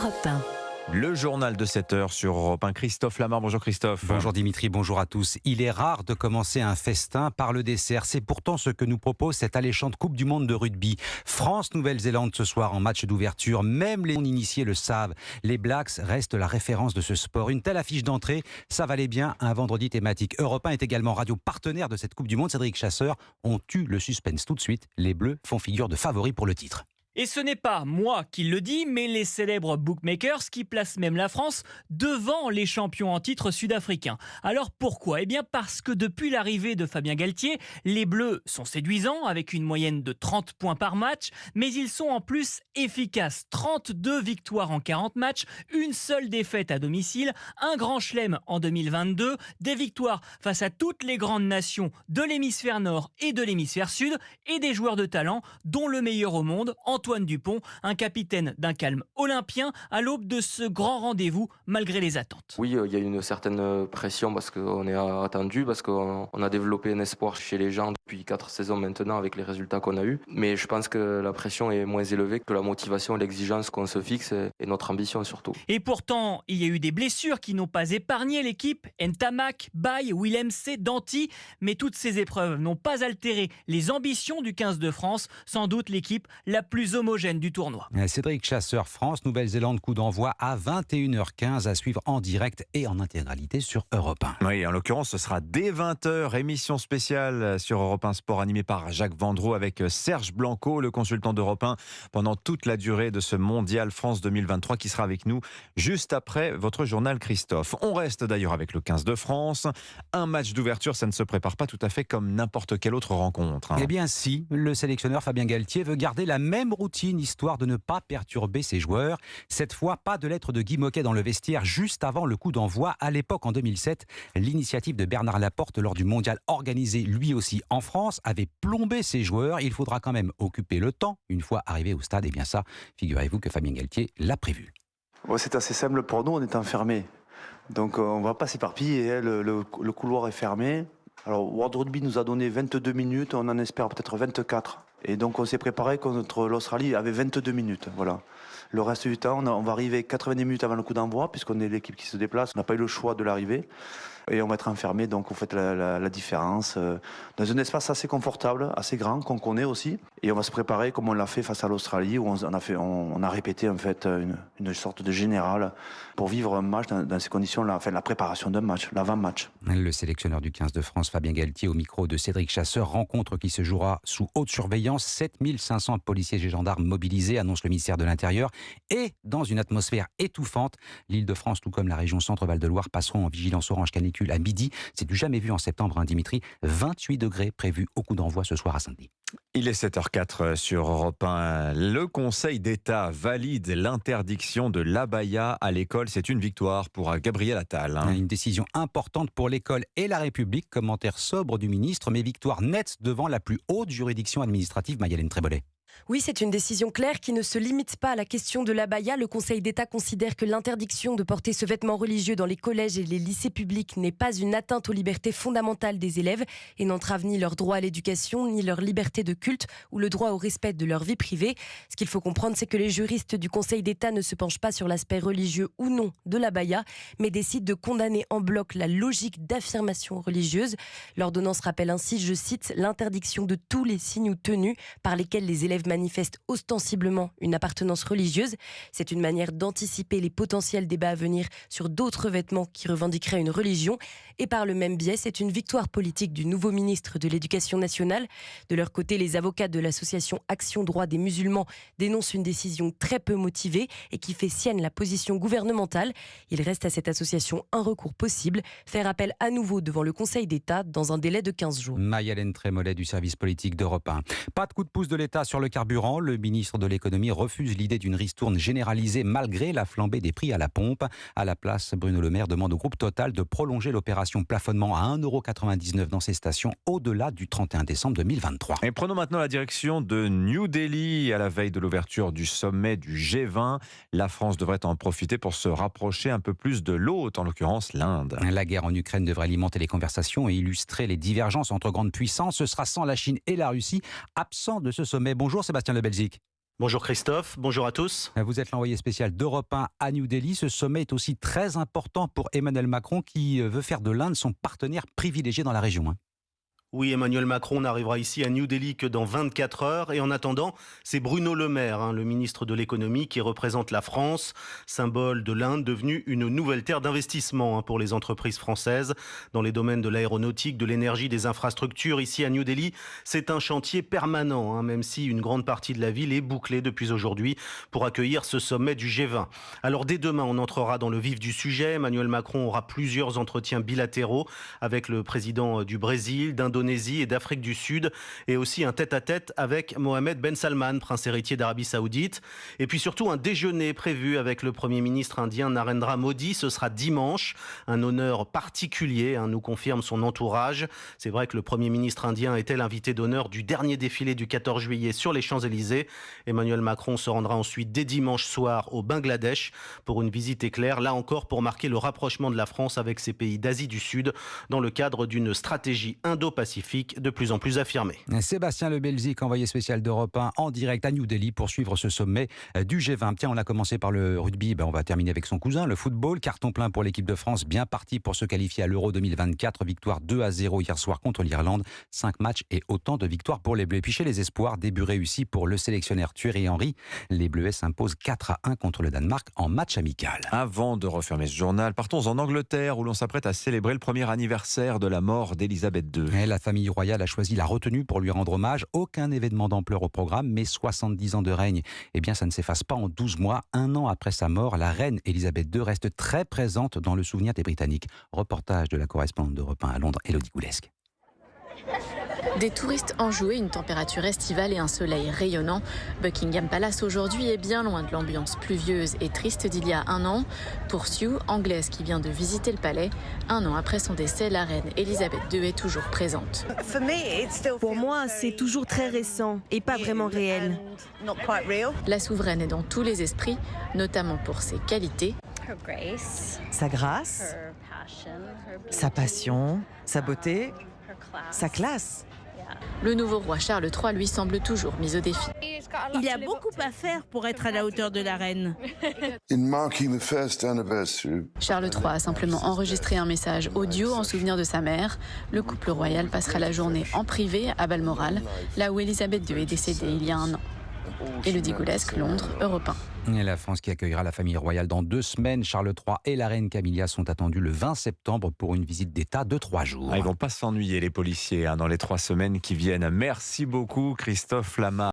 Europe 1. Le journal de 7 heures sur Europe 1. Christophe Lamar, bonjour Christophe. Bonjour Dimitri, bonjour à tous. Il est rare de commencer un festin par le dessert. C'est pourtant ce que nous propose cette alléchante Coupe du Monde de rugby. France-Nouvelle-Zélande ce soir en match d'ouverture. Même les non-initiés le savent. Les Blacks restent la référence de ce sport. Une telle affiche d'entrée, ça valait bien un vendredi thématique. Europe 1 est également radio partenaire de cette Coupe du Monde. Cédric Chasseur, on tue le suspense tout de suite. Les Bleus font figure de favoris pour le titre. Et ce n'est pas moi qui le dis, mais les célèbres bookmakers qui placent même la France devant les champions en titre sud-africains. Alors pourquoi ? Eh bien parce que depuis l'arrivée de Fabien Galtier, les Bleus sont séduisants avec une moyenne de 30 points par match, mais ils sont en plus efficaces. 32 victoires en 40 matchs, une seule défaite à domicile, un grand chelem en 2022, des victoires face à toutes les grandes nations de l'hémisphère nord et de l'hémisphère sud, et des joueurs de talent, dont le meilleur au monde, Antoine Dupont, un capitaine d'un calme olympien à l'aube de ce grand rendez-vous malgré les attentes. Oui, il y a une certaine pression parce qu'on est attendu, parce qu'on a développé un espoir chez les gens depuis 4 saisons maintenant avec les résultats qu'on a eus. Mais je pense que la pression est moins élevée que la motivation et l'exigence qu'on se fixe et notre ambition surtout. Et pourtant, il y a eu des blessures qui n'ont pas épargné l'équipe. Ntamak, Baye, Willem C, Danty. Mais toutes ces épreuves n'ont pas altéré les ambitions du 15 de France, sans doute l'équipe la plus homogène du tournoi. Cédric Chasseur, France, Nouvelle-Zélande, coup d'envoi à 21h15 à suivre en direct et en intégralité sur Europe 1. Oui, en l'occurrence, ce sera dès 20h, émission spéciale sur Europe 1 Sport animée par Jacques Vendroux avec Serge Blanco, le consultant d'Europe 1, pendant toute la durée de ce Mondial France 2023 qui sera avec nous juste après votre journal Christophe. On reste d'ailleurs avec le 15 de France. Un match d'ouverture, ça ne se prépare pas tout à fait comme n'importe quelle autre rencontre. Eh bien si, le sélectionneur Fabien Galtier veut garder la même routine histoire de ne pas perturber ses joueurs. Cette fois, pas de lettre de Guy Moquet dans le vestiaire juste avant le coup d'envoi. À l'époque, en 2007, l'initiative de Bernard Laporte lors du mondial organisé lui aussi en France avait plombé ses joueurs. Il faudra quand même occuper le temps une fois arrivé au stade. Et bien ça, figurez-vous que Fabien Galtier l'a prévu. C'est assez simple pour nous, on est enfermés. Donc on ne va pas s'éparpiller, le couloir est fermé. Alors World Rugby nous a donné 22 minutes, on en espère peut-être 24. Et donc on s'est préparé contre l'Australie avec 22 minutes. Voilà. Le reste du temps, on va arriver 90 minutes avant le coup d'envoi, puisqu'on est l'équipe qui se déplace. On n'a pas eu le choix de l'arrivée. Et on va être enfermé, donc vous faites la différence. Dans un espace assez confortable, assez grand, qu'on connaît aussi. Et on va se préparer comme on l'a fait face à l'Australie, où on a répété en fait une sorte de général pour vivre un match dans ces conditions-là. Enfin, la préparation d'un match, l'avant-match. Le sélectionneur du 15 de France, Fabien Galtier, au micro de Cédric Chasseur. Rencontre qui se jouera sous haute surveillance. 7500 policiers et gendarmes mobilisés, annonce le ministère de l'Intérieur. Et dans une atmosphère étouffante, l'Île-de-France, tout comme la région Centre-Val de Loire, passeront en vigilance orange canicule à midi. C'est du jamais vu en septembre, Dimitri. 28 degrés prévus au coup d'envoi ce soir à Saint-Denis. Il est 7h04 sur Europe 1. Le Conseil d'État valide l'interdiction de l'abaya à l'école. C'est une victoire pour Gabriel Attal. Une décision importante pour l'école et la République. Commentaire sobre du ministre, mais victoire nette devant la plus haute juridiction administrative, Maï-Hélène Trébolet. Oui, c'est une décision claire qui ne se limite pas à la question de l'abaya. Le Conseil d'État considère que l'interdiction de porter ce vêtement religieux dans les collèges et les lycées publics n'est pas une atteinte aux libertés fondamentales des élèves et n'entrave ni leur droit à l'éducation, ni leur liberté de culte ou le droit au respect de leur vie privée. Ce qu'il faut comprendre, c'est que les juristes du Conseil d'État ne se penchent pas sur l'aspect religieux ou non de l'abaya, mais décident de condamner en bloc la logique d'affirmation religieuse. L'ordonnance rappelle ainsi, je cite, l'interdiction de tous les signes ou tenues par lesquels les élèves manifestent ostensiblement une appartenance religieuse. C'est une manière d'anticiper les potentiels débats à venir sur d'autres vêtements qui revendiqueraient une religion. Et par le même biais, c'est une victoire politique du nouveau ministre de l'Éducation nationale. De leur côté, les avocats de l'association Action Droit des musulmans dénoncent une décision très peu motivée et qui fait sienne la position gouvernementale. Il reste à cette association un recours possible, faire appel à nouveau devant le Conseil d'État dans un délai de 15 jours. Maï-Hélène Trémolet du service politique d'Europe 1. Pas de coup de pouce de l'État sur le carburant. Le ministre de l'économie refuse l'idée d'une ristourne généralisée malgré la flambée des prix à la pompe. À la place, Bruno Le Maire demande au groupe Total de prolonger l'opération plafonnement à 1,99 € dans ses stations au-delà du 31 décembre 2023. Et prenons maintenant la direction de New Delhi à la veille de l'ouverture du sommet du G20. La France devrait en profiter pour se rapprocher un peu plus de l'hôte, en l'occurrence l'Inde. La guerre en Ukraine devrait alimenter les conversations et illustrer les divergences entre grandes puissances. Ce sera sans la Chine et la Russie, absents de ce sommet. Bonjour Sébastien Le Belzic. Bonjour Christophe, bonjour à tous. Vous êtes l'envoyé spécial d'Europe 1 à New Delhi. Ce sommet est aussi très important pour Emmanuel Macron qui veut faire de l'Inde son partenaire privilégié dans la région. Oui, Emmanuel Macron n'arrivera ici à New Delhi que dans 24 heures. Et en attendant, c'est Bruno Le Maire, le ministre de l'économie, qui représente la France, symbole de l'Inde, devenue une nouvelle terre d'investissement pour les entreprises françaises. Dans les domaines de l'aéronautique, de l'énergie, des infrastructures, ici à New Delhi, c'est un chantier permanent, même si une grande partie de la ville est bouclée depuis aujourd'hui pour accueillir ce sommet du G20. Alors dès demain, on entrera dans le vif du sujet. Emmanuel Macron aura plusieurs entretiens bilatéraux avec le président du Brésil, d'Indonésie et d'Afrique du Sud, et aussi un tête-à-tête avec Mohamed Ben Salman, prince héritier d'Arabie Saoudite. Et puis surtout un déjeuner prévu avec le Premier ministre indien Narendra Modi. Ce sera dimanche, un honneur particulier, nous confirme son entourage. C'est vrai que le Premier ministre indien était l'invité d'honneur du dernier défilé du 14 juillet sur les Champs-Élysées. Emmanuel Macron se rendra ensuite dès dimanche soir au Bangladesh pour une visite éclair, là encore pour marquer le rapprochement de la France avec ces pays d'Asie du Sud dans le cadre d'une stratégie Indo-Pacifique de plus en plus affirmée. Sébastien Le Belzic, envoyé spécial d'Europe 1 en direct à New Delhi pour suivre ce sommet du G20. Tiens, on a commencé par le rugby, on va terminer avec son cousin, le football. Carton plein pour l'équipe de France, bien partie pour se qualifier à l'Euro 2024. Victoire 2-0 hier soir contre l'Irlande. 5 matchs et autant de victoires pour les Bleus. Et puis chez les espoirs, début réussi pour le sélectionneur Thierry Henry. Les Bleuets s'imposent 4-1 contre le Danemark en match amical. Avant de refermer ce journal, partons en Angleterre où l'on s'apprête à célébrer le premier anniversaire de la mort d'Elisabeth II. La famille royale a choisi la retenue pour lui rendre hommage. Aucun événement d'ampleur au programme, mais 70 ans de règne. Ça ne s'efface pas en 12 mois. Un an après sa mort, la reine Elisabeth II reste très présente dans le souvenir des Britanniques. Reportage de la correspondante d'Europe 1 à Londres, Élodie Goulesque. Des touristes enjoués, une température estivale et un soleil rayonnant. Buckingham Palace aujourd'hui est bien loin de l'ambiance pluvieuse et triste d'il y a un an. Pour Sue, anglaise qui vient de visiter le palais, un an après son décès, la reine Elisabeth II est toujours présente. Pour moi, c'est toujours très récent et pas vraiment réel. La souveraine est dans tous les esprits, notamment pour ses qualités. Sa grâce, sa passion, sa beauté, sa classe. Le nouveau roi Charles III, lui, semble toujours mis au défi. Il y a beaucoup à faire pour être à la hauteur de la reine. Charles III a simplement enregistré un message audio en souvenir de sa mère. Le couple royal passera la journée en privé à Balmoral, là où Elisabeth II est décédée il y a un an. Élodie Goulesque, Londres, Europe 1. Et la France qui accueillera la famille royale dans 2 semaines. Charles III et la reine Camilla sont attendus le 20 septembre pour une visite d'État de 3 jours. Ils vont pas s'ennuyer les policiers dans les 3 semaines qui viennent. Merci beaucoup Christophe Lama.